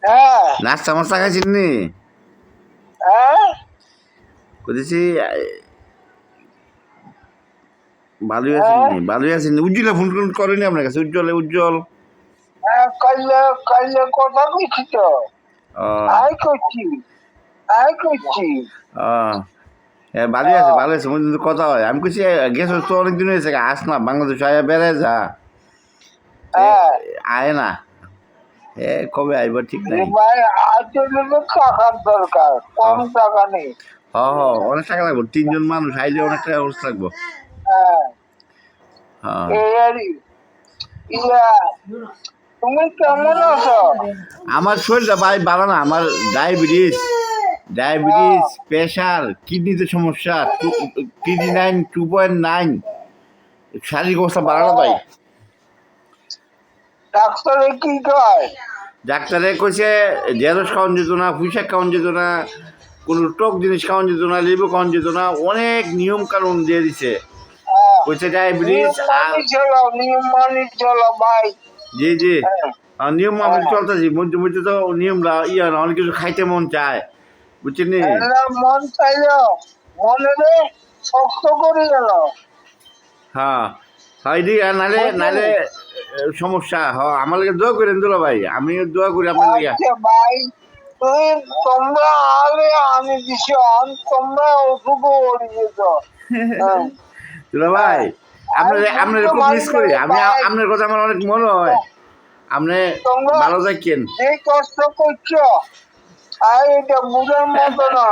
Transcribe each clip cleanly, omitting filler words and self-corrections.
হ্যাঁ নাস্তা মাস্তা খাইছেন নি? হ্যাঁ বলতেছি ভালোই আছেন হ্যাঁ নি? ভালোই আছেন নি? উজ্জ্বলে ফোন টোন করেনি আপনার কাছে? উজ্জ্বল কাইলে কাইলে কথা কইছি তো আহ, আই করছি আই করছি হ্যাঁ ভালোই আছে ভালো আছে মধ্যে তো কথা হয়। আমি কইছি গেছ তো অনেকদিন হয়েছে আস না বাংলাদেশ আয়া বেড়ায় যা তে হ্যাঁ আয় না কবে আইবার ঠিক নাই। ভাই আসলে তো টাকার দরকার কম হ টাকা নেই হ হ, অনেক টাকা লাগবো, 3 জন মানুষ আইলে অনেক টাকা খরচ লাগবো। হ্যাঁ হ্যাঁ এই আর ইয়া তুমি কেমন আছো আমার শরীরটা ভাই ভালো না, আমার ডায়াবেটিস প্রেশার কিডনিতে সমস্যা, কিডনি 2.9, শারীরিক অবস্থা ভালো না ভাই। ডাক্তারে কি কয় ডাক্তারে কইছে ঢেঁড়স খাওয়ান যেত না, পুঁইশাক খাওয়ান যেত না, কোনো টক জিনিস খাওয়ান যেত না, লেবু খাওয়ান যেত না, অনেক নিয়ম কানুন দিয়ে দিছে। কইছে ডায়াবেটিস আর নিয়ম মানি চলো ভাই জি জি হ্যাঁ নিয়ম মাফিক হ্যাঁ চলতেছি, মধ্যে মধ্যে তো নিয়মরা ইয়া না, অনেক কিছু খাইতে মন চায় বুঝছেন নি। এলা মন চাইল মনে রে শক্ত করে গেল হ্যাঁ হয় দি নালে নালে বুঝলি সমস্যা আমার লাগে দোয়া করেন দুলা ভাই, আমি দোয়া করি আপনার লিগা। আচ্ছা ভাই তুই তোমরা আলে আমি দিছি তোমরা ওটুকু ওড়ি যেত হ্যাঁ দুলা ভাই হ্যাঁ আমি আপনার আপনার বুঝতে খুব পারি মিস না করি রে আমি, ভাই আপনার কথা আমার অনেক মনে হয়। আপনি তোমরা ভালো থাকেন। যে কষ্ট করছো আর এটা বুঝার মতো না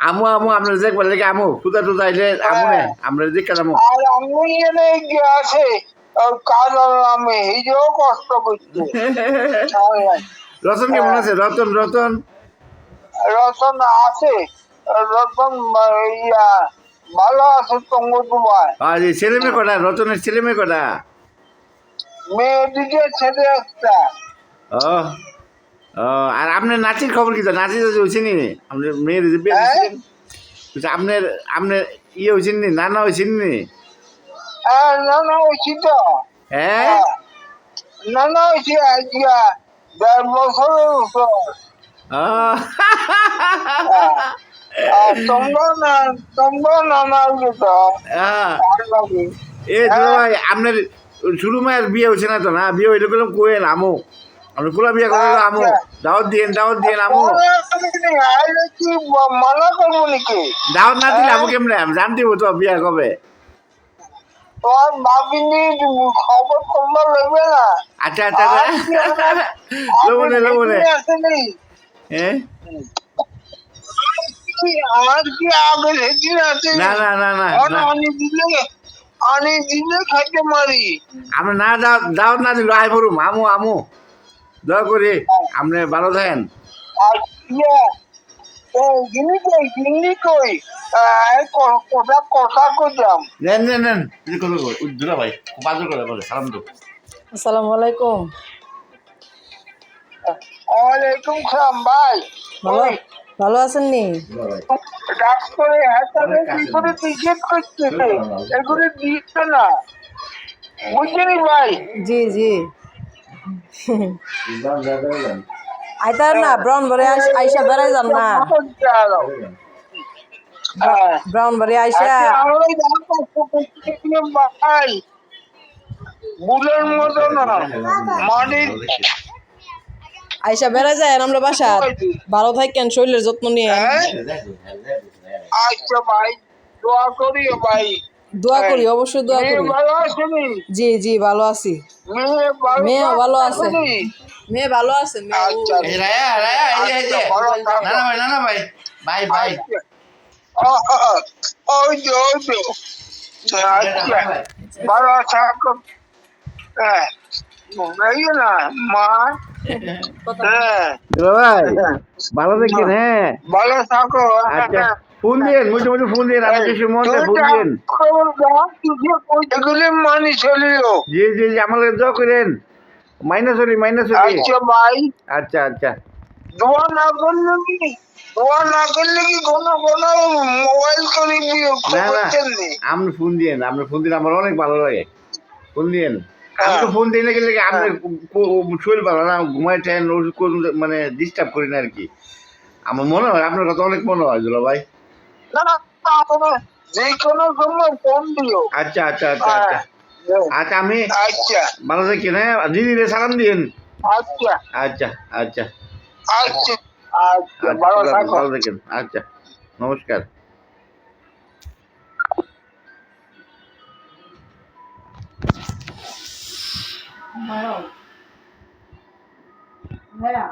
আমু আমু আপনার দেখবার লেগে আমু খুদা টুদা আইলে আমু নে হ্যাঁ আমরা দেখে যাবো। আর আমি এনে গিয়ে আছে কাজ আমি হিজেও কষ্ট করছে রতন কেমন হ্যাঁ আছে? রতন রতন রতন আছে রতন ইয়া ভালো আছে তঙ্গ দুবাই আর এই ছেলে মেয়ে কটা? রতনের ছেলে মেয়ে কটা? মেয়ে দিকে ছেলে একটা ও ও, আর আপনার নাচির খবর কি? তো নাচি তো হয়েছে নি? আপনার মেয়ের যে বিয়ে হ্যাঁ দিচ্ছিলেন আপনার আপনার ইয়ে হয়েছেন নি, নানা হয়েছেন নি? হ্যাঁ না না হয়েছি তো হ্যাঁ হ্যাঁ না না হয়েছি আজকে 1.5 বছরের উপর আহ, হ্যাঁ আর তোমরা নানা হয়েছে আহ, ভালো লাগে এ দাদা হ্যাঁ ভাই আপনার শুরু মায়ের বিয়ে হয়েছে না তো? না বিয়ে হইলে গেলাম কোয়েল আমু, আপনি খোলা বিয়ে করে আমু, আচ্ছা দাওয়াত দিয়েন আমু। পরে আমি আইলে কি মানা করবো নাকি দাওয়াত না দিলে হ্যাঁ আমু কেমনে? আমি জানতে হবো তো বিয়ে কবে। তোমার ভাবিনি খবর তোমরা নেবে না আচ্ছা আচ্ছা আচ্ছা। আর কি আমার লবণে লবণে আসেনি হ্যাঁ আর কি আগে সেদিন না আসেনি না না না না আনি দিলে খাইতে মারি আমরা না দাওয়াত না দিল আয় পড়ুম আমু আমু, দয়া করে আপনি ভালো থাকেন। আর ইয়ে জিনি কই কথা কথা কইতাম নেন নেন নেন দুলা ভাই বাজার করে বলে সালাম দো। আসসালামু আলাইকুম। ওয়ালাইকুম সালাম ভাই ভালো ওই ভালো আছেন নি? ডাক্তারে হাসপাতালে অনেক কি কাছে করে টিকেট করছে এগুলো দিচ্ছে না বুঝলি ভাই জি জি আইতার না ব্রাউন বাড়ি আইসা বেড়াই যান না। ব্রাউন বাড়ি আইসা ভাই বুলের মতো না মাটির আইসা বেড়াই যায় আমরা বাসা। ভালো থাকেন, শরীরের যত্ন নিয়ে। হ্যাঁ আচ্ছা ভাই দোয়া করি ভাই দোয়া করি, অবশ্যই দোয়া মেয়ে করি। ভালো আসেনি জি জি ভালো আছি। মেয়ে ভালো আছে, মেয়ে ভালো আছে। আচ্ছা এই রায়া রায়া এই যে ভালো না না ভাই না না ভাই ভাই ভাই ওই যে আচ্ছা ভালো থাকো হ্যাঁ এই না মা হ্যাঁ দুলা ভাই ভালো থাকেন। হ্যাঁ ভালো থাকো আচ্ছা ফোন দিন মুঝে মুঝে ফোন দিন, আমি কিছু মনে ফোন দিন। এগুলি মানি চলিও জি জি জি আমার লাগে দোয়া করেন, মাইনাস হরি। আচ্ছা ভাই আচ্ছা আচ্ছা দোয়া না করলে কি কোনো মোবাইল করে না খবর না দেননি আপনি ফোন দিন আমার অনেক ভালো লাগে, ফোন দিন। আমি তো ফোন দিই না গেলে আপনি শরীর ভালো না ঘুমাইছেন ওষুধ মানে ডিস্টার্ব করি না আর কি আমার মনে হয় আপনার কথা অনেক মনে হয় দুলা ভাই না না আপনি যে কোনো সময় ফোন দিও। আচ্ছা আচ্ছা আচ্ছা আচ্ছা আচ্ছা আমি আচ্ছা ভালো থাকেন হ্যাঁ দিদিরে সালাম দিন আচ্ছা আচ্ছা আচ্ছা আচ্ছা আচ্ছা আচ্ছা ভালো খুদা হাফেজ, থাকো। ভালো থাকেন আচ্ছা নমস্কার ভাইয়া